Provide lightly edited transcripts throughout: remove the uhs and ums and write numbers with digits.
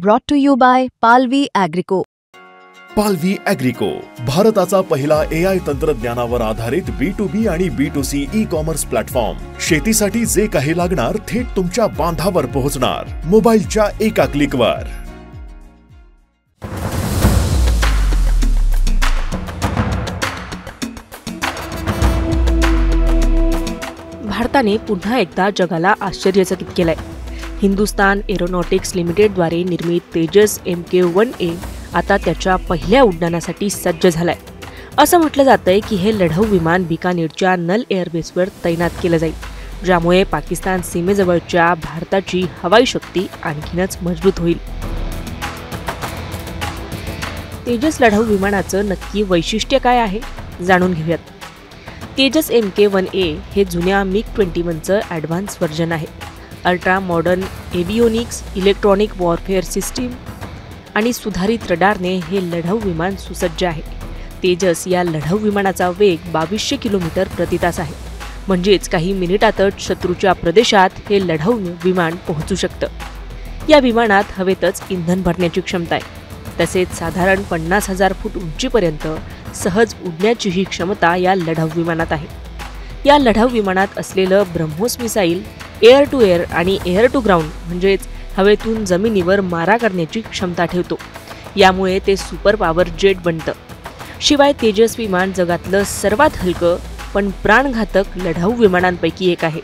Brought to you by Palvi Agrico. पालवी ॲग्रिको, भारताचा पहिला AI तंत्रज्ञानावर आधारित B2B आणि B2C ई-कॉमर्स प्लॅटफॉर्म. शेतीसाठी जे काही लागणार थेट तुमच्या बांधावर पोहोचणार, मोबाईलच्या एका क्लिकवर. भारताने पुन्हा एकदा जगाला आश्चर्यचकित केलंय. हिंदुस्तान एरोनॉटिक्स लिमिटेडद्वारे निर्मित तेजस MK-1A आता त्याच्या पहिल्या उड्डाणासाठी सज्ज झालाय. असं म्हटलं जातंय की हे लढाऊ विमान बिकानेरच्या नल एअरबेसवर तैनात केलं जाईल, ज्यामुळे पाकिस्तान सीमेजवळच्या भारताची हवाई शक्ती आणखीनच मजबूत होईल. तेजस लढाऊ विमानाचं नक्की वैशिष्ट्य काय आहे, जाणून घेऊयात. तेजस MK-1A हे जुन्या MiG-21चं ॲडव्हान्स व्हर्जन आहे. Ultra modern avionics, electronic warfare system आणि सुधारित रडारने हे लढाऊ विमान सुसज्ज आहे. तेजस या लढाऊ विमानाचा वेग 2200 किलोमीटर प्रति तास आहे. म्हणजेच काही मिनिटातच शत्रूच्या प्रदेशात हे लढाऊ विमान पोहोचू शकतं. या विमानात हवेतच इंधन भरण्याची क्षमता आहे. तसेच साधारण 50,000 फूट उंचीपर्यंत सहज उडण्याचीही क्षमता या लढाऊ विमानात आहे. या लढाऊ विमानात असलेलं BrahMos missile air to air आणि एअर टू ग्राउंड म्हणजेच हवेतून जमिनीवर मारा करण्याची क्षमता ठेवतो. यामुळे ते सुपर पॉवर जेट बनतं. शिवाय तेजस विमान जगातलं सर्वात हलकं पण प्राणघातक लढाऊ विमानांपैकी एक आहे.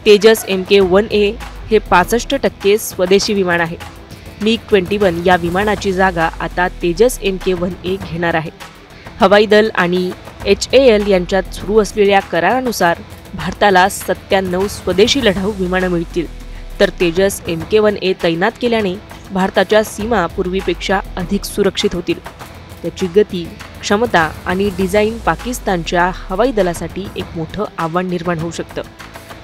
तेजस MK-1A हे 65% स्वदेशी विमान आहे. MiG-21 या विमानाची जागा आता तेजस MK-1A घेणार आहे. हवाई दल आणि HAL यांच्यात सुरू असलेल्या करारानुसार भारताला 97 स्वदेशी लढाऊ विमानं मिळतील. तर तेजस MK-1A तैनात केल्याने भारताच्या सीमा पूर्वीपेक्षा अधिक सुरक्षित होतील. त्याची गती, क्षमता आणि डिझाईन पाकिस्तानच्या हवाई दलासाठी एक मोठं आव्हान निर्माण होऊ शकतं.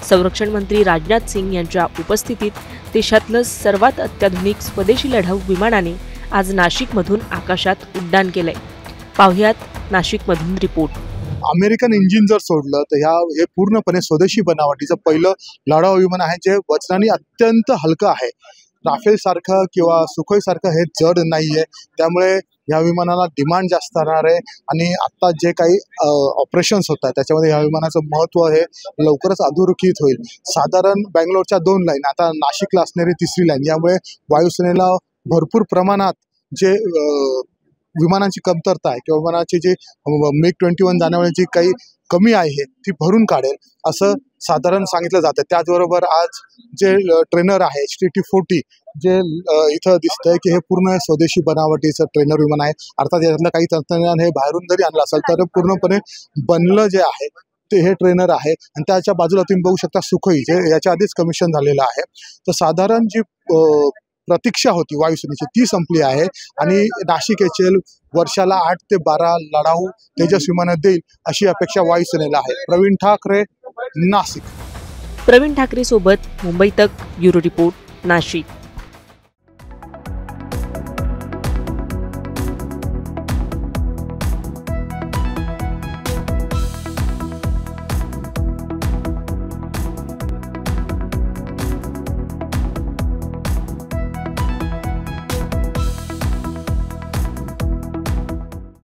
संरक्षण मंत्री राजनाथ सिंग यांच्या उपस्थितीत देशातलं सर्वात अत्याधुनिक स्वदेशी लढाऊ विमानाने आज नाशिकमधून आकाशात उड्डाण केलंय. पाहुयात नाशिकमधून रिपोर्ट. अमेरिकन इंजिन जर सोडलं तर हे पूर्णपणे स्वदेशी बनावटीचं पहिलं लढाऊ विमान आहे, जे वजनाने अत्यंत हलकं आहे. राफेल सारखं किंवा सुखोई सारखं हे जड नाहीये. त्यामुळे या विमानाला डिमांड जास्त राहणार आहे. आणि आता जे काही ऑपरेशन्स होत आहेत त्याच्यामध्ये या विमानाचं महत्त्व हे लवकरच अधोरेखित होईल. साधारण बँगलोरच्या 2 लाईन, आता नाशिकला असणारी 3री लाईन, यामुळे वायुसेनेला भरपूर प्रमाणात जे विमानांची कमतरता आहे किंवा विमानाची जी MiG-21 जाण्याची काही कमी आहे ती भरून काढेल असं साधारण सांगितलं जातं. त्याचबरोबर आज जे ट्रेनर आहे HTT-40 जे इथं दिसतंय की हे पूर्ण स्वदेशी बनावटीचं ट्रेनर विमान आहे. अर्थात यातलं काही तंत्रज्ञान हे बाहेरून जरी आणलं असेल तर पूर्णपणे बनलं जे आहे ते हे ट्रेनर आहे. आणि त्याच्या बाजूला तुम्ही बघू शकता सुखोई, जे याच्या आधीच कमिशन झालेलं आहे. तर साधारण जी प्रतीक्षा होती वायुसेनेची ती संपली आहे आणि नाशिक HAL वर्षाला 8 ते 12 लढाऊ तेजस विमानं देईल अशी अपेक्षा वायुसेनेला आहे. प्रवीण ठाकरे, नाशिक. प्रवीण ठाकरे सोबत मुंबई तक, ब्युरो रिपोर्ट, नाशिक.